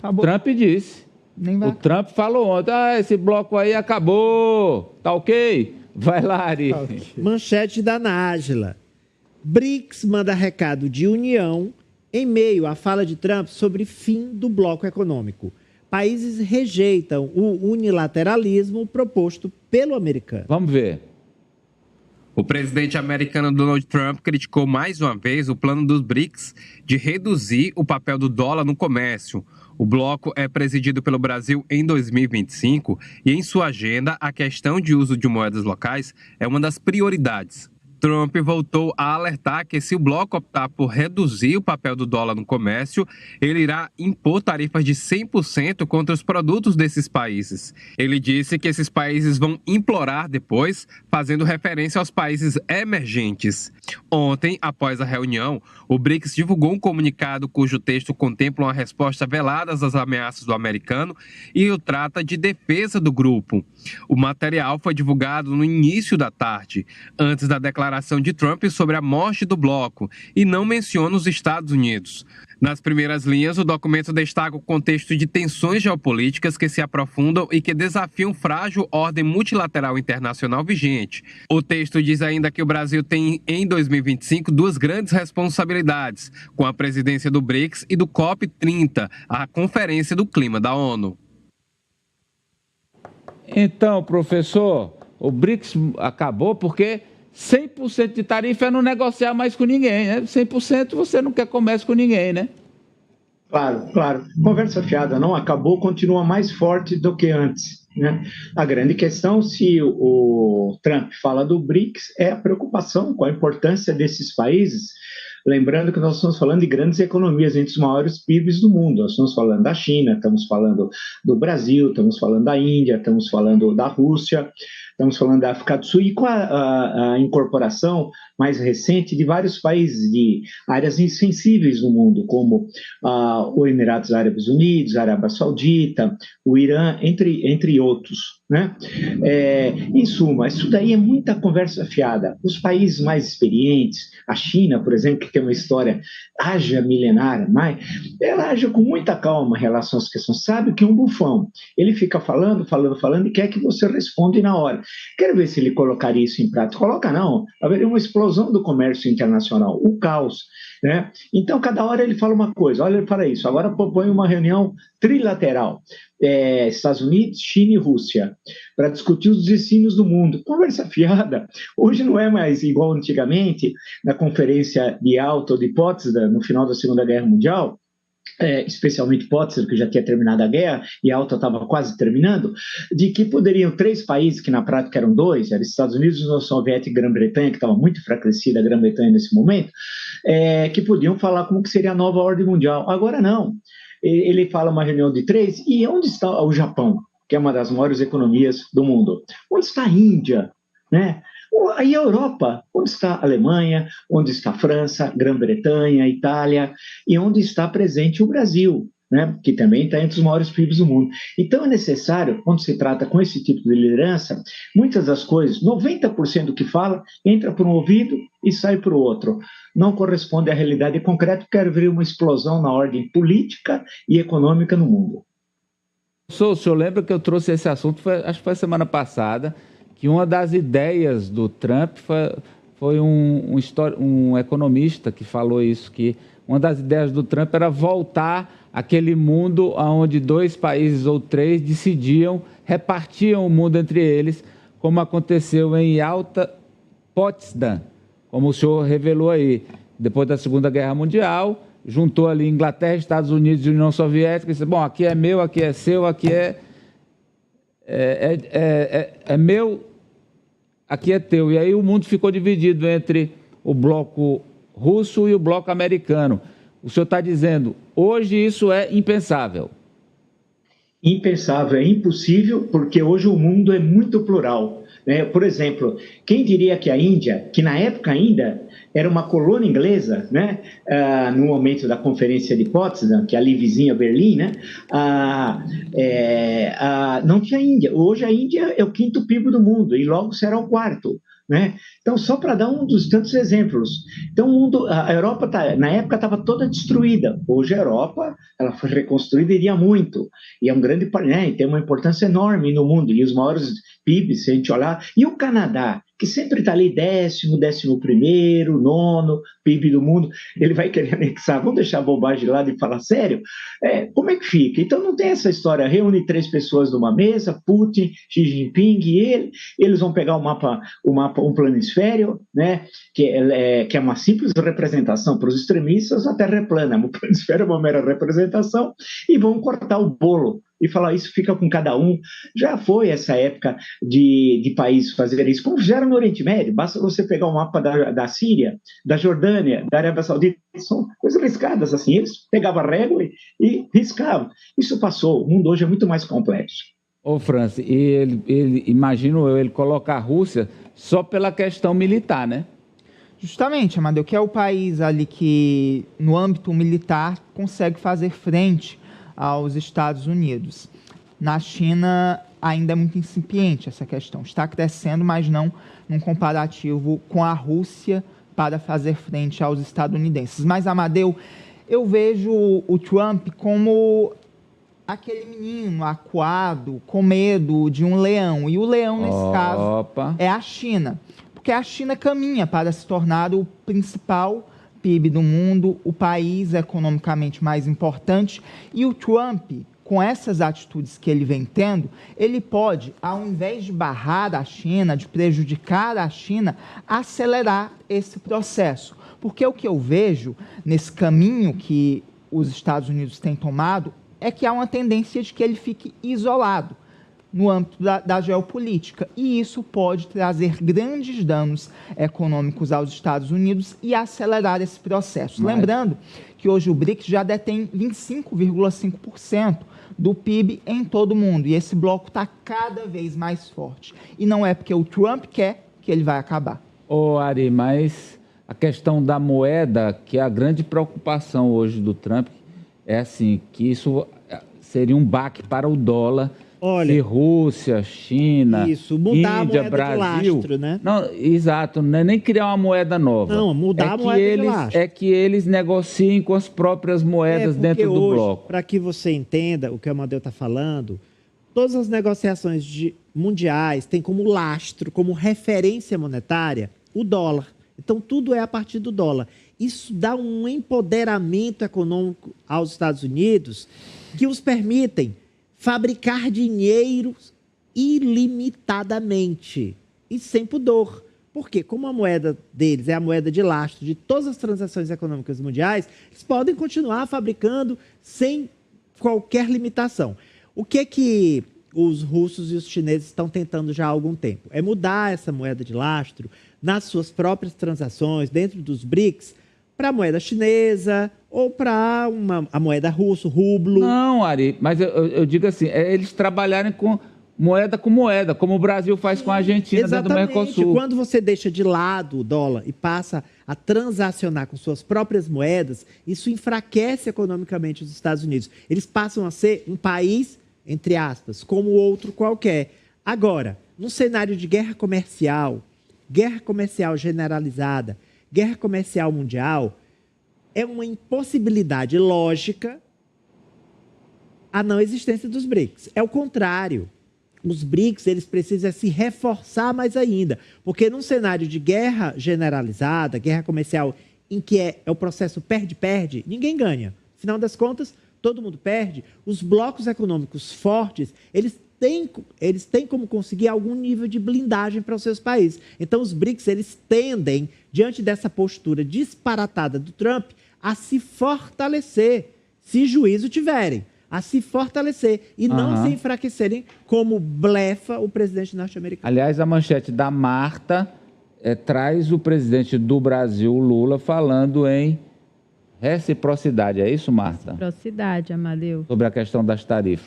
Acabou. Trump disse. O Trump falou ontem, esse bloco aí acabou, tá ok? Vai lá, Ari. Tá okay. Manchete da Nájila. BRICS manda recado de união em meio à fala de Trump sobre fim do bloco econômico. Países rejeitam o unilateralismo proposto pelo americano. Vamos ver. O presidente americano Donald Trump criticou mais uma vez o plano dos BRICS de reduzir o papel do dólar no comércio. O bloco é presidido pelo Brasil em 2025 e, em sua agenda, a questão de uso de moedas locais é uma das prioridades. Trump voltou a alertar que, se o bloco optar por reduzir o papel do dólar no comércio, ele irá impor tarifas de 100% contra os produtos desses países. Ele disse que esses países vão implorar depois, fazendo referência aos países emergentes. Ontem, após a reunião, o BRICS divulgou um comunicado cujo texto contempla uma resposta velada às ameaças do americano e o trata de defesa do grupo. O material foi divulgado no início da tarde, antes da declaração de Trump sobre a morte do bloco, e não menciona os Estados Unidos. Nas primeiras linhas, o documento destaca o contexto de tensões geopolíticas que se aprofundam e que desafiam frágil ordem multilateral internacional vigente. O texto diz ainda que o Brasil tem, em 2025, duas grandes responsabilidades, com a presidência do BRICS e do COP30, a Conferência do Clima da ONU. Então, professor, o BRICS acabou porque 100% de tarifa é não negociar mais com ninguém, né? 100% você não quer comércio com ninguém, né? Claro, claro. Conversa fiada não acabou, continua mais forte do que antes, né? A grande questão, se o Trump fala do BRICS, é a preocupação com a importância desses países. Lembrando que nós estamos falando de grandes economias, entre os maiores PIBs do mundo. Nós estamos falando da China, estamos falando do Brasil, estamos falando da Índia, estamos falando da Rússia, estamos falando da África do Sul, e com a incorporação mais recente de vários países de áreas insensíveis no mundo, como os Emirados Árabes Unidos, a Arábia Saudita, o Irã, entre outros, né? Em suma, isso daí é muita conversa fiada. Os países mais experientes, a China, por exemplo, que tem uma história haja milenar, mas ela age com muita calma em relação às questões. Sabe que é um bufão. Ele fica falando e quer que você responda na hora. Quero ver se ele colocaria isso em prática. Coloca não, haveria uma explosão do comércio internacional, o caos, né? Então, cada hora ele fala uma coisa, olha, ele fala isso, agora propõe uma reunião trilateral, Estados Unidos, China e Rússia, para discutir os destinos do mundo. Conversa fiada. Hoje não é mais igual antigamente, na conferência de Yalta ou de Potsdam, no final da Segunda Guerra Mundial, especialmente Potsdam, que já tinha terminado a guerra, e Yalta estava quase terminando, de que poderiam 3 países, que na prática eram 2, eram Estados Unidos, União Soviética e Grã-Bretanha, que estava muito enfraquecida a Grã-Bretanha nesse momento, que podiam falar como que seria a nova ordem mundial. Agora não. Ele fala uma reunião de 3, e onde está o Japão, que é uma das maiores economias do mundo? Onde está a Índia, né? Aí a Europa, onde está a Alemanha, onde está a França, Grã-Bretanha, Itália, e onde está presente o Brasil, né? Que também está entre os maiores PIBs do mundo. Então é necessário, quando se trata com esse tipo de liderança, muitas das coisas, 90% do que fala, entra por um ouvido e sai por outro. Não corresponde à realidade concreta, quer ver uma explosão na ordem política e econômica no mundo. O senhor lembra que eu trouxe esse assunto, acho que foi semana passada, que uma das ideias do Trump foi um economista que falou isso, que uma das ideias do Trump era voltar àquele mundo onde 2 países ou 3 decidiam, repartiam o mundo entre eles, como aconteceu em Yalta, Potsdam, como o senhor revelou aí. Depois da Segunda Guerra Mundial, juntou ali Inglaterra, Estados Unidos e União Soviética, e disse, bom, aqui é meu, aqui é seu, aqui é meu, aqui é teu. E aí o mundo ficou dividido entre o bloco russo e o bloco americano. O senhor está dizendo, hoje isso é impensável. Impensável, é impossível, porque hoje o mundo é muito plural, né? Por exemplo, quem diria que a Índia, que na época ainda era uma colônia inglesa, né? No momento da Conferência de Potsdam, que é ali vizinha a Berlim, né? Não tinha Índia. Hoje a Índia é o 5º PIB do mundo e logo será o 4º. né? Então, só para dar um dos tantos exemplos. Então, a Europa, na época, estava toda destruída. Hoje, a Europa ela foi reconstruída e iria muito. E é um grande país, né? E tem uma importância enorme no mundo. E os maiores PIBs, se a gente olhar. E o Canadá, que sempre está ali 11º, nono PIB do mundo, ele vai querer anexar. Vamos deixar a bobagem de lado e falar sério? Como é que fica? Então, não tem essa história. Reúne 3 pessoas numa mesa, Putin, Xi Jinping e eles vão pegar um planisfério, né, que é uma simples representação para os extremistas, a Terra é plana, o planisfério é uma mera representação, e vão cortar o bolo e falar isso fica com cada um. Já foi essa época de países fazer isso, como fizeram no Oriente Médio, basta você pegar um mapa da Síria, da Jordânia, da Arábia Saudita, são coisas riscadas assim, eles pegavam a régua e riscavam. Isso passou, o mundo hoje é muito mais complexo. Ô, França, e ele, imagino eu, ele coloca a Rússia só pela questão militar, né? Justamente, Amadeu, que é o país ali que, no âmbito militar, consegue fazer frente aos Estados Unidos. Na China, ainda é muito incipiente essa questão. Está crescendo, mas não num comparativo com a Rússia para fazer frente aos estadunidenses. Mas, Amadeu, eu vejo o Trump como aquele menino acuado, com medo de um leão. E o leão, nesse caso, é a China. Porque a China caminha para se tornar o principal PIB do mundo, o país economicamente mais importante. E o Trump, com essas atitudes que ele vem tendo, ele pode, ao invés de barrar a China, de prejudicar a China, acelerar esse processo. Porque o que eu vejo nesse caminho que os Estados Unidos têm tomado é que há uma tendência de que ele fique isolado no âmbito da geopolítica. E isso pode trazer grandes danos econômicos aos Estados Unidos e acelerar esse processo. Lembrando que hoje o BRICS já detém 25,5% do PIB em todo o mundo. E esse bloco está cada vez mais forte. E não é porque o Trump quer que ele vai acabar. Ô, Ari, mas a questão da moeda, que é a grande preocupação hoje do Trump, é assim, que isso seria um baque para o dólar. Olha, se Rússia, China, mudar Índia, a moeda Brasil, de lastro, né? Não, exato, não é nem criar uma moeda nova. Não, mudar a moeda de lastro. É que eles negociem com as próprias moedas dentro do bloco. Para que você entenda o que o Amadeu está falando, todas as negociações mundiais têm como lastro, como referência monetária, o dólar. Então, tudo é a partir do dólar. Isso dá um empoderamento econômico aos Estados Unidos que os permitem fabricar dinheiro ilimitadamente e sem pudor. Porque, como a moeda deles é a moeda de lastro de todas as transações econômicas mundiais, eles podem continuar fabricando sem qualquer limitação. O que os russos e os chineses estão tentando já há algum tempo? É mudar essa moeda de lastro nas suas próprias transações, dentro dos BRICS, para a moeda chinesa ou para a moeda russa, o rublo. Não, Ari, mas eu digo assim, eles trabalharem com moeda, como o Brasil faz com a Argentina. Exatamente. Dentro do Mercosul. Quando você deixa de lado o dólar e passa a transacionar com suas próprias moedas, isso enfraquece economicamente os Estados Unidos. Eles passam a ser um país, entre aspas, como outro qualquer. Agora, num cenário de guerra comercial generalizada, guerra comercial mundial, é uma impossibilidade lógica a não existência dos BRICS. É o contrário. Os BRICS, eles precisam se reforçar mais ainda, porque num cenário de guerra generalizada, guerra comercial, em que é o processo perde-perde, ninguém ganha. Afinal das contas, todo mundo perde. Os blocos econômicos fortes, eles têm como conseguir algum nível de blindagem para os seus países. Então, os BRICS, eles tendem, diante dessa postura disparatada do Trump, a se fortalecer, se juízo tiverem, a se fortalecer e não se enfraquecerem, como blefa o presidente norte-americano. Aliás, a manchete da Marta traz o presidente do Brasil, Lula, falando em reciprocidade. É isso, Marta? Reciprocidade, Amadeu. Sobre a questão das tarifas.